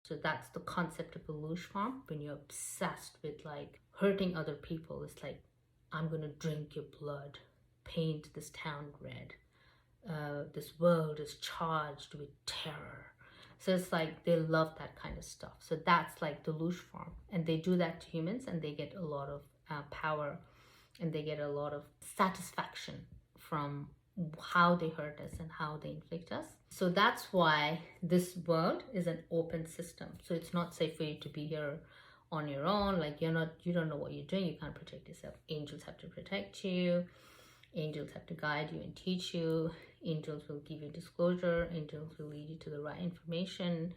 So that's the concept of a louche farm. When you're obsessed with like hurting other people, it's like, I'm gonna drink your blood, paint this town red. This world is charged with terror. So it's like they love that kind of stuff. So that's like the louche farm, and they do that to humans, and they get a lot of power, and they get a lot of satisfaction from how they hurt us and how they inflict us. So that's why this world is an open system. So it's not safe for you to be here on your own. Like you don't know what you're doing. You can't protect yourself. Angels have to protect you. Angels have to guide you and teach you. Angels will give you disclosure. Angels will lead you to the right information,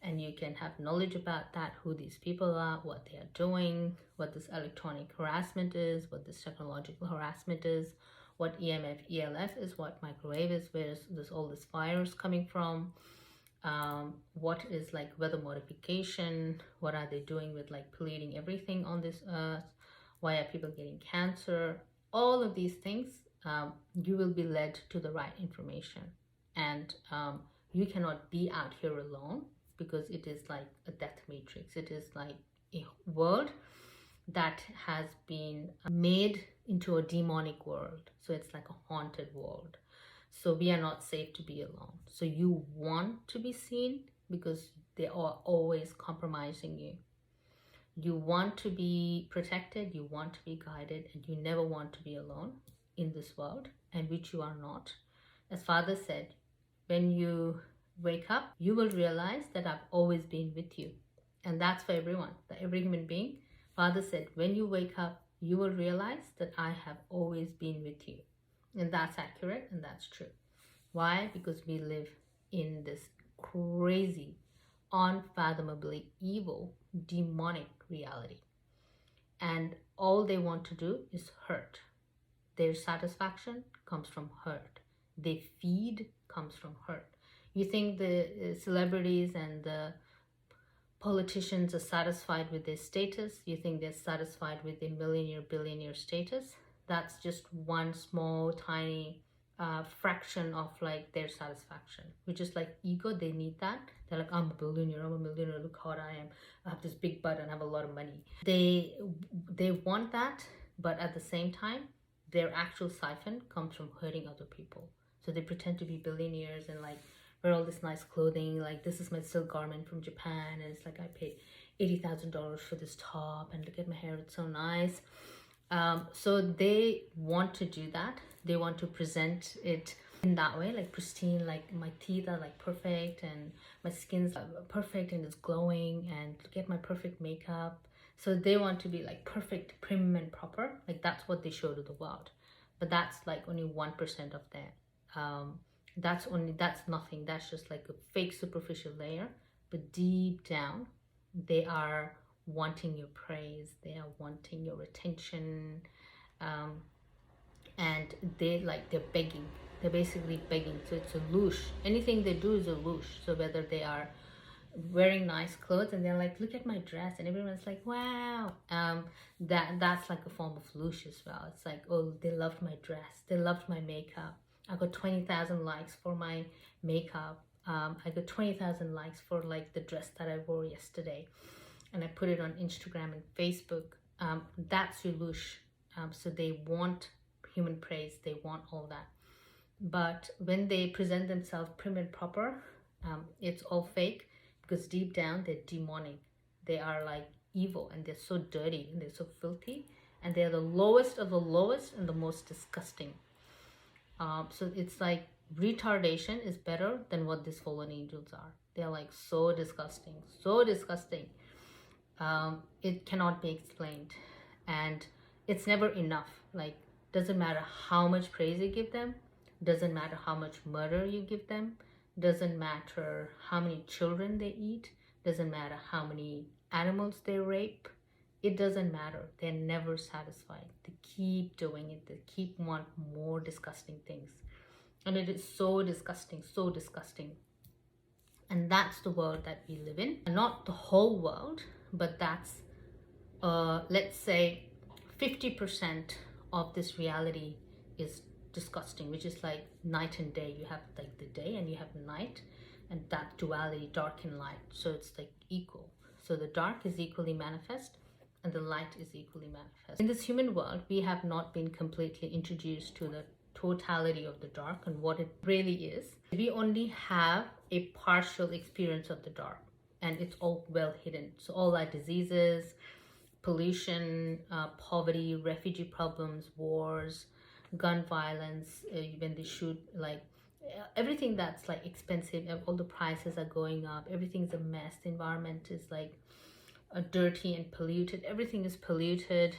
and you can have knowledge about that, who these people are, what they are doing, what this electronic harassment is, what this technological harassment is, what EMF, ELF is, what microwave is, where there's all this virus coming from, what is like weather modification, what are they doing with like polluting everything on this earth, why are people getting cancer, all of these things. You will be led to the right information, and you cannot be out here alone, because it is like a death matrix. It is like a world that has been made into a demonic world. So it's like a haunted world. So we are not safe to be alone. So you want to be seen, because they are always compromising you. You want to be protected, you want to be guided, and you never want to be alone in this world, and which you are not. As Father said, when you wake up, you will realize that I've always been with you. And that's for everyone, for every human being. Father said, when you wake up, you will realize that I have always been with you. And that's accurate, and that's true. Why? Because we live in this crazy, unfathomably evil, demonic reality. And all they want to do is hurt. Their satisfaction comes from hurt. They feed comes from hurt. You think the celebrities and the politicians are satisfied with their status? You think they're satisfied with their millionaire, billionaire status? That's just one small, tiny fraction of like their satisfaction, which is like ego. They need that. They're like, I'm a billionaire, I'm a millionaire, look how I am. I have this big butt and I have a lot of money. They want that, but at the same time, their actual siphon comes from hurting other people. So they pretend to be billionaires and like wear all this nice clothing, like this is my silk garment from Japan, and it's like I paid $80,000 for this top, and look at my hair, it's so nice. So they want to do that. They want to present it in that way, like pristine, like my teeth are like perfect and my skin's perfect and it's glowing, and look at my perfect makeup. So they want to be like perfect, prim and proper. Like that's what they show to the world. But that's like only 1% of that. That's nothing. That's just like a fake superficial layer. But deep down, they are wanting your praise. They are wanting your attention. And they're begging. They're basically begging. So it's a louche. Anything they do is a louche. So whether they are wearing nice clothes and they're like, look at my dress, and everyone's like, wow, that's like a form of louche as well. It's like, oh, they loved my dress, they loved my makeup, I got 20,000 likes for my makeup, I got 20,000 likes for like the dress that I wore yesterday, and I put it on Instagram and Facebook. That's your louche. So they want human praise, they want all that. But when they present themselves prim and proper, it's all fake, because deep down they're demonic. They are like evil, and they're so dirty and they're so filthy, and they're the lowest of the lowest and the most disgusting. So it's like retardation is better than what these fallen angels are. They're like so disgusting, so disgusting. It cannot be explained, and it's never enough. Like, doesn't matter how much praise you give them, doesn't matter how much murder you give them, doesn't matter how many children they eat, doesn't matter how many animals they rape, it doesn't matter. They're never satisfied. They keep doing it. They keep want more disgusting things, and it is so disgusting, so disgusting. And that's the world that we live in. Not the whole world, but that's let's say 50% of this reality is disgusting, which is like night and day. You have like the day and you have night. and that duality, dark and light. So it's like equal. So the dark is equally manifest and the light is equally manifest. In this human world, we have not been completely introduced to the totality of the dark and what it really is. We only have a partial experience of the dark, and it's all well hidden. So all our diseases, pollution, poverty, refugee problems, wars, gun violence, when they shoot, like everything that's like expensive, all the prices are going up, everything's a mess, the environment is like dirty and polluted, everything is polluted,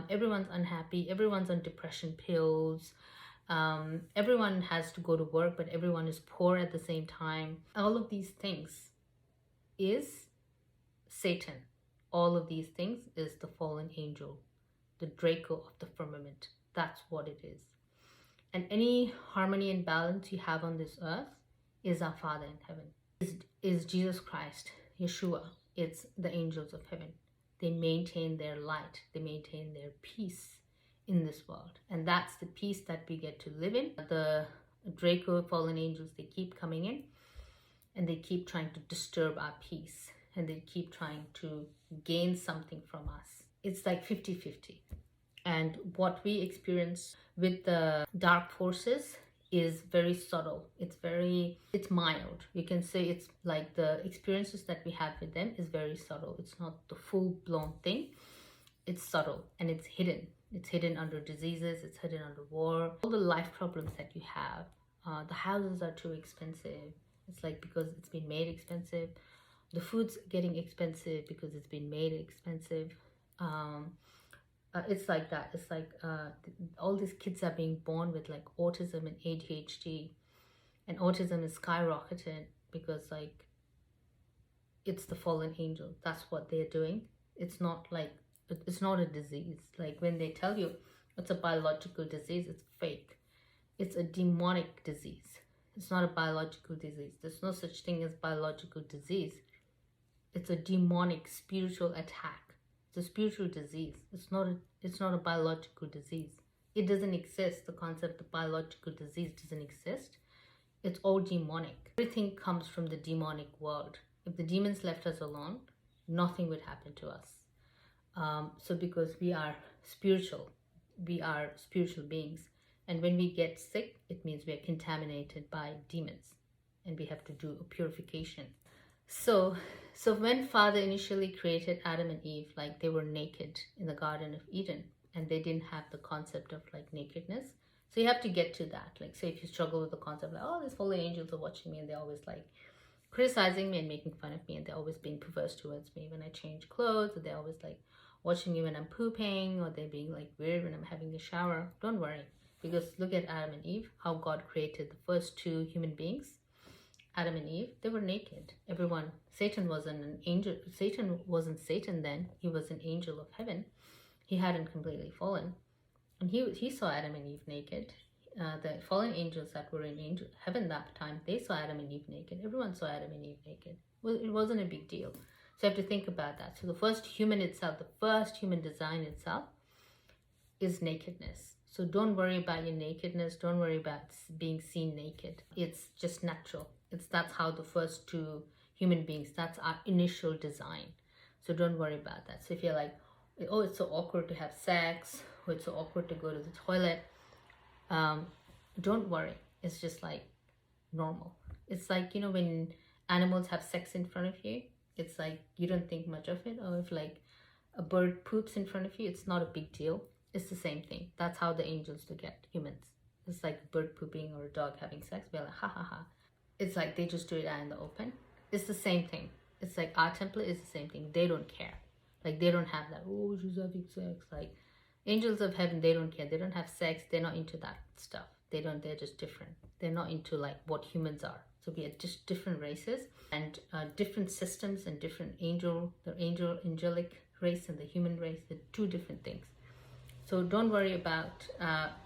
everyone's unhappy, everyone's on depression pills, everyone has to go to work but everyone is poor at the same time. All of these things is Satan. All of these things is the fallen angel, the Draco of the firmament. That's what it is. And any harmony and balance you have on this earth is our Father in heaven, is Jesus Christ, Yeshua. It's the angels of heaven. They maintain their light, they maintain their peace in this world. And that's the peace that we get to live in. The Draco fallen angels, they keep coming in and they keep trying to disturb our peace, and they keep trying to gain something from us. It's like 50-50. And what we experience with the dark forces is very subtle. It's mild. You can say it's like the experiences that we have with them is very subtle. It's not the full-blown thing. It's subtle and it's hidden. It's hidden under diseases. It's hidden under war. All the life problems that you have. The houses are too expensive. It's like because it's been made expensive. The food's getting expensive because it's been made expensive. It's like that. It's like all these kids are being born with like autism and ADHD, and autism is skyrocketed because like it's the fallen angel. That's what they're doing. It's not a disease. Like when they tell you it's a biological disease, it's fake. It's a demonic disease. It's not a biological disease. There's no such thing as biological disease. It's a demonic spiritual attack. It's a spiritual disease. It's not a biological disease. It doesn't exist. The concept of biological disease doesn't exist. It's all demonic. Everything comes from the demonic world. If the demons left us alone, nothing would happen to us. So because we are spiritual beings. And when we get sick, it means we are contaminated by demons. And we have to do a purification. So when Father initially created Adam and Eve, like they were naked in the Garden of Eden, and they didn't have the concept of like nakedness. So you have to get to that. Like say if you struggle with the concept like, oh, these fallen angels are watching me and they're always like criticizing me and making fun of me, and they're always being perverse towards me when I change clothes, or they're always like watching me when I'm pooping, or they're being like weird when I'm having a shower. Don't worry, because look at Adam and Eve, how God created the first two human beings. Adam and Eve, they were naked. Everyone, Satan wasn't an angel. Satan wasn't Satan then. He was an angel of heaven. He hadn't completely fallen. And he saw Adam and Eve naked. The fallen angels that were in heaven that time, they saw Adam and Eve naked. Everyone saw Adam and Eve naked. Well, it wasn't a big deal. So you have to think about that. So the first human itself, the first human design itself is nakedness. So don't worry about your nakedness. Don't worry about being seen naked. It's just natural. That's how the first two human beings, that's our initial design. So don't worry about that. So if you're like, oh, it's so awkward to have sex, or it's so awkward to go to the toilet, don't worry. It's just like normal. It's like, you know, when animals have sex in front of you, it's like you don't think much of it. Or if like a bird poops in front of you, it's not a big deal. It's the same thing. That's how the angels look at humans. It's like a bird pooping or a dog having sex. We're like, ha ha ha. It's like they just do it out in the open. It's the same thing. It's like our template is the same thing. They don't care. Like they don't have that, oh, she's having sex. Like angels of heaven, they don't care. They don't have sex. They're not into that stuff. They're just different. They're not into like what humans are. So we are just different races and different systems and different angelic race and the human race. They're two different things. So don't worry about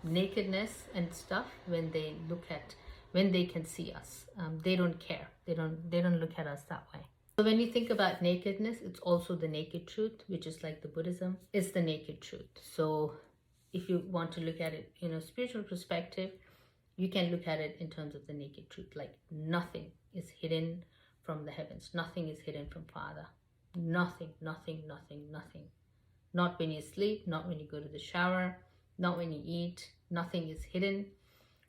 nakedness and stuff when they can see us. They don't care. They don't look at us that way. So when you think about nakedness, it's also the naked truth, which is like the Buddhism. It's the naked truth. So if you want to look at it in a spiritual perspective, you can look at it in terms of the naked truth. Like nothing is hidden from the heavens. Nothing is hidden from Father. Nothing, nothing, nothing, nothing. Not when you sleep, not when you go to the shower, not when you eat. Nothing is hidden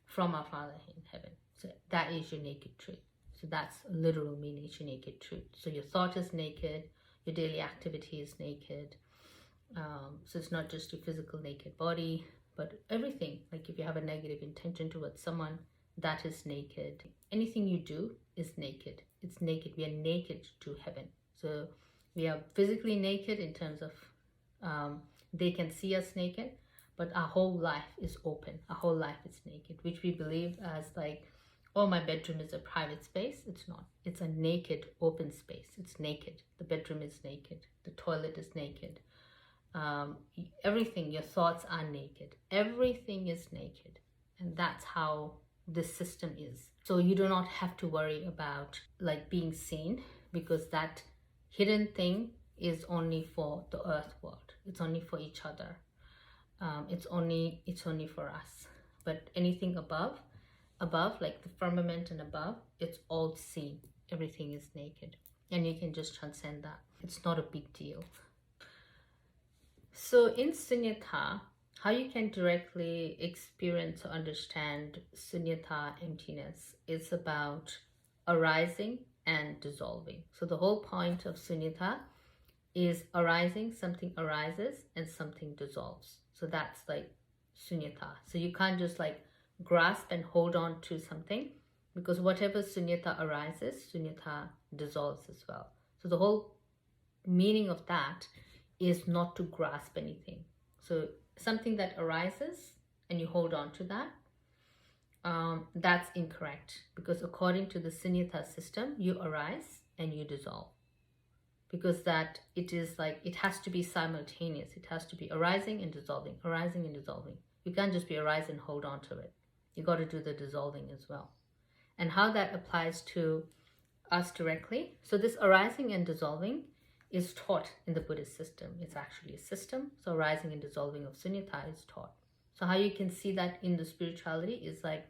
from our Father in heaven. So that is your naked truth. So that's literal meaning, your naked truth. So your thought is naked, your daily activity is naked. So it's not just your physical naked body, but everything. Like if you have a negative intention towards someone, that is naked. Anything you do is naked. It's naked. We are naked to heaven. So we are physically naked in terms of they can see us naked, but our whole life is open. Our whole life is naked, which we believe as like, oh, my bedroom is a private space. It's not. It's a naked, open space. It's naked. The bedroom is naked. The toilet is naked. Everything, your thoughts are naked. Everything is naked. And that's how this system is. So you do not have to worry about like being seen, because that hidden thing is only for the earth world. It's only for each other. It's only for us. But anything above, like the firmament and above, it's all seen. Everything is naked. And you can just transcend that. It's not a big deal. So in Sunyata, how you can directly experience or understand Sunyata emptiness is about arising and dissolving. So the whole point of Sunyata is arising, something arises and something dissolves. So that's like Sunyata. So you can't just like grasp and hold on to something, because whatever Sunyata arises, Sunyata dissolves as well. So the whole meaning of that is not to grasp anything. So something that arises and you hold on to that, that's incorrect, because according to the Sunyata system, you arise and you dissolve, because that it is like, it has to be simultaneous. It has to be arising and dissolving, arising and dissolving. You can't just be arise and hold on to it. You got to do the dissolving as well. And how that applies to us directly. So this arising and dissolving is taught in the Buddhist system. It's actually a system. So arising and dissolving of Sunyata is taught. So how you can see that in the spirituality is like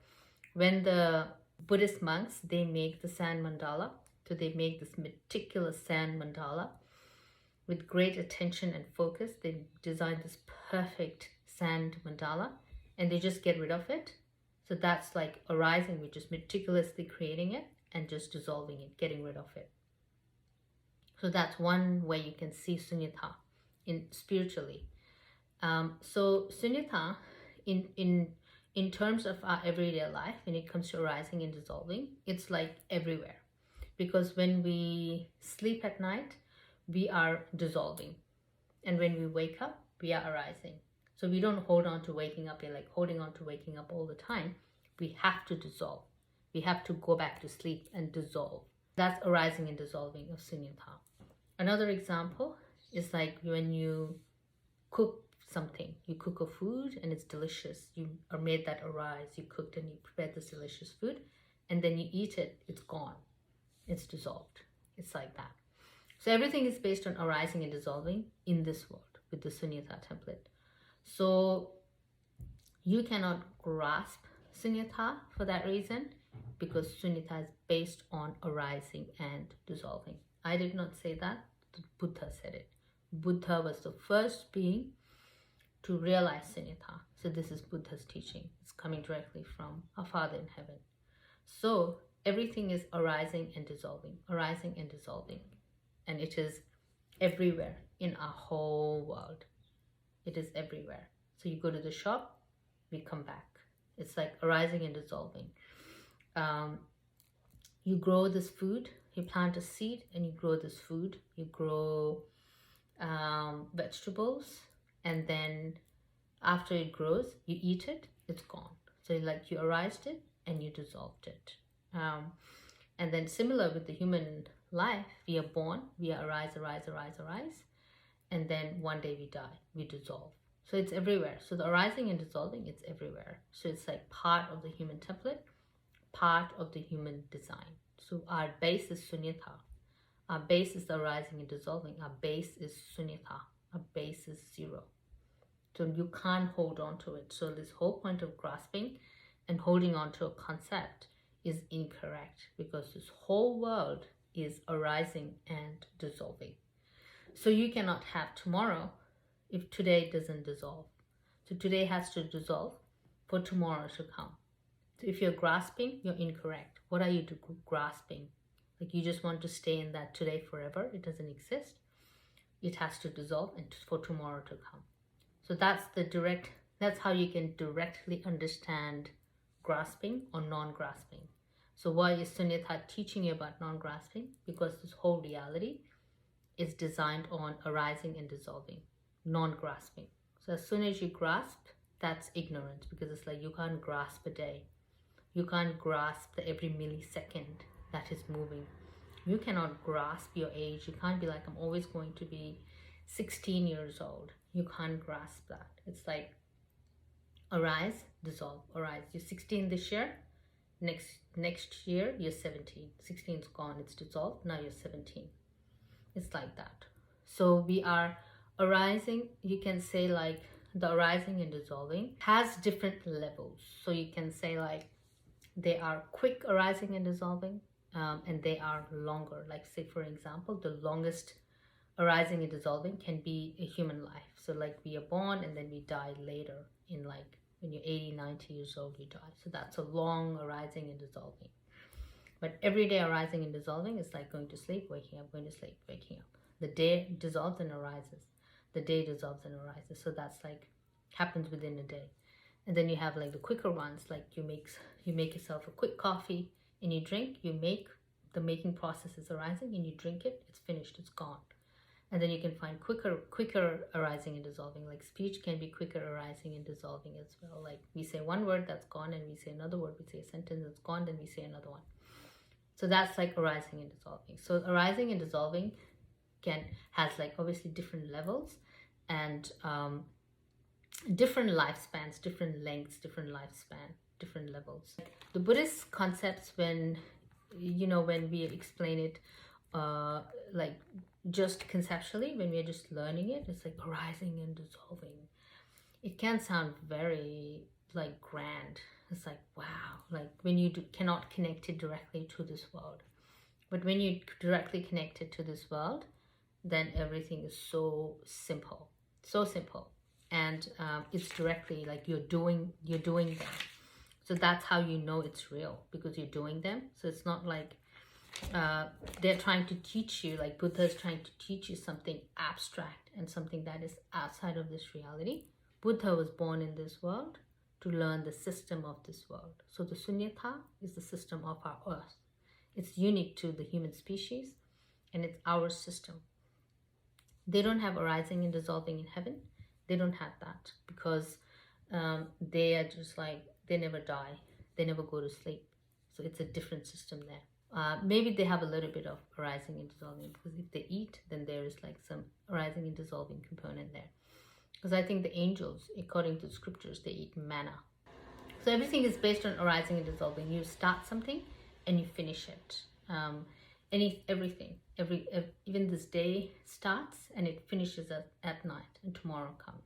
when the Buddhist monks, they make the sand mandala. So they make this meticulous sand mandala with great attention and focus. They design this perfect sand mandala and they just get rid of it. So that's like arising, which is meticulously creating it, and just dissolving it, getting rid of it. So that's one way you can see Sunyata in spiritually. So Sunyata in terms of our everyday life, when it comes to arising and dissolving, it's like everywhere. Because when we sleep at night, we are dissolving. And when we wake up, we are arising. So we don't hold on to waking up. We're like holding on to waking up all the time. We have to dissolve. We have to go back to sleep and dissolve. That's arising and dissolving of Sunyata. Another example is like when you cook something. You cook a food and it's delicious. You are made that arise. You cooked and you prepared this delicious food. And then you eat it. It's gone. It's dissolved. It's like that. So everything is based on arising and dissolving in this world with the Sunyata template. So you cannot grasp Sunyata for that reason, because Sunyata is based on arising and dissolving. I did not say that. The Buddha said it. Buddha was the first being to realize Sunyata. So this is Buddha's teaching. It's coming directly from our Father in heaven. So everything is arising and dissolving, arising and dissolving. And it is everywhere in our whole world. It is everywhere. So you go to the shop, we come back. It's like arising and dissolving. You grow this food, you plant a seed and you grow this food. You grow vegetables, and then after it grows, you eat it, it's gone. So like you arised it and you dissolved it. And then similar with the human life, we are born, we arise, and then one day we die, we dissolve. So it's everywhere. So the arising and dissolving, it's everywhere. So it's like part of the human template, part of the human design. So our base is Sunyata. Our base is the arising and dissolving. Our base is Sunyata. Our base is zero. So you can't hold on to it. So this whole point of grasping and holding on to a concept is incorrect, because this whole world is arising and dissolving. So you cannot have tomorrow if today doesn't dissolve. So today has to dissolve for tomorrow to come. So if you're grasping, you're incorrect. What are you grasping? Like, you just want to stay in that today forever. It doesn't exist. It has to dissolve and for tomorrow to come. So that's how you can directly understand grasping or non-grasping. So why is Sunyata teaching you about non-grasping? Because this whole reality is designed on arising and dissolving, non-grasping. So as soon as you grasp, that's ignorance, because it's like you can't grasp a day. You can't grasp the every millisecond that is moving. You cannot grasp your age. You can't be like, I'm always going to be 16 years old. You can't grasp that. It's like arise, dissolve, arise. You're 16 this year. Next year, you're 17. 16 is gone. It's dissolved. Now you're 17. It's like that. So we are arising. You can say like the arising and dissolving has different levels. So you can say like they are quick arising and dissolving. And they are longer. Like, say for example, the longest arising and dissolving can be a human life. So like we are born and then we die later, in like when you're 80, 90 years old, you die. So that's a long arising and dissolving. But everyday arising and dissolving is like going to sleep, waking up, going to sleep, waking up. The day dissolves and arises. The day dissolves and arises. So that's like happens within a day. And then you have like the quicker ones, like you make yourself a quick coffee and you drink, the making process is arising and you drink it, it's finished, it's gone. And then you can find quicker arising and dissolving. Like speech can be quicker arising and dissolving as well. Like we say one word, that's gone, and we say another word, we say a sentence, that's gone, then we say another one. So that's like arising and dissolving. So arising and dissolving has like obviously different levels and different lifespans, different lengths, different lifespan, different levels. The Buddhist concepts, when we explain it like just conceptually, when we're just learning it, it's like arising and dissolving. It can sound very like grand. It's like, wow, like when you cannot connect it directly to this world. But when you directly connect it to this world, then everything is so simple. And it's directly like you're doing them. So that's how you know it's real, because you're doing them. So it's not like they're trying to teach you, like Buddha is trying to teach you something abstract and something that is outside of this reality. Buddha was born in this world to learn the system of this world. So the Sunyata is the system of our earth. It's unique to the human species and it's our system. They don't have arising and dissolving in heaven. They don't have that, because they are just like, they never die. They never go to sleep. So it's a different system there. Maybe they have a little bit of arising and dissolving, because if they eat, then there is like some arising and dissolving component there. Because I think the angels, according to the scriptures, they eat manna. So everything is based on arising and dissolving. You start something and you finish it. Even this day starts and it finishes at night, and tomorrow comes.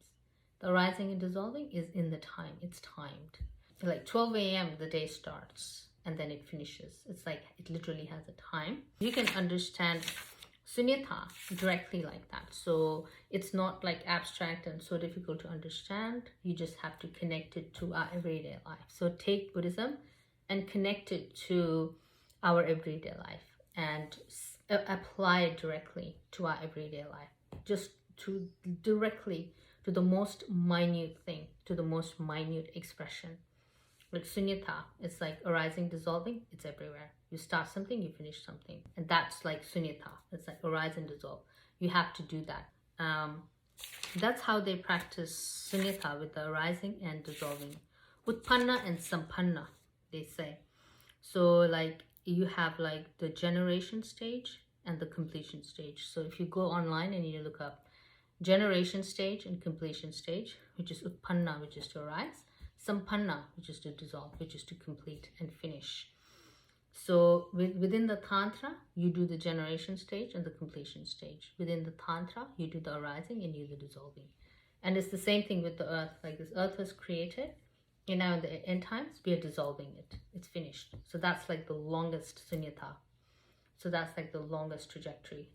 The arising and dissolving is in the time. It's timed. Like 12 a.m. the day starts and then it finishes. It's like it literally has a time. You can understand Sunyata directly like that. So it's not like abstract and so difficult to understand. You just have to connect it to our everyday life. So take Buddhism and connect it to our everyday life and apply it directly to our everyday life. Just directly to the most minute thing, to the most minute expression. Like Sunyata, it's like arising, dissolving, it's everywhere. You start something, you finish something. And that's like Sunyata. It's like arise and dissolve. You have to do that. That's how they practice Sunyata, with the arising and dissolving. Utpanna and Sampanna, they say. So like you have like the generation stage and the completion stage. So if you go online and you look up generation stage and completion stage, which is Utpanna, which is to arise, Sampanna, which is to dissolve, which is to complete and finish. So within the Tantra, you do the generation stage and the completion stage. Within the Tantra, you do the arising and you do the dissolving. And it's the same thing with the earth. Like this earth was created And now in the end times, we are dissolving it. It's finished. So that's like the longest sunyata. So that's like the longest trajectory.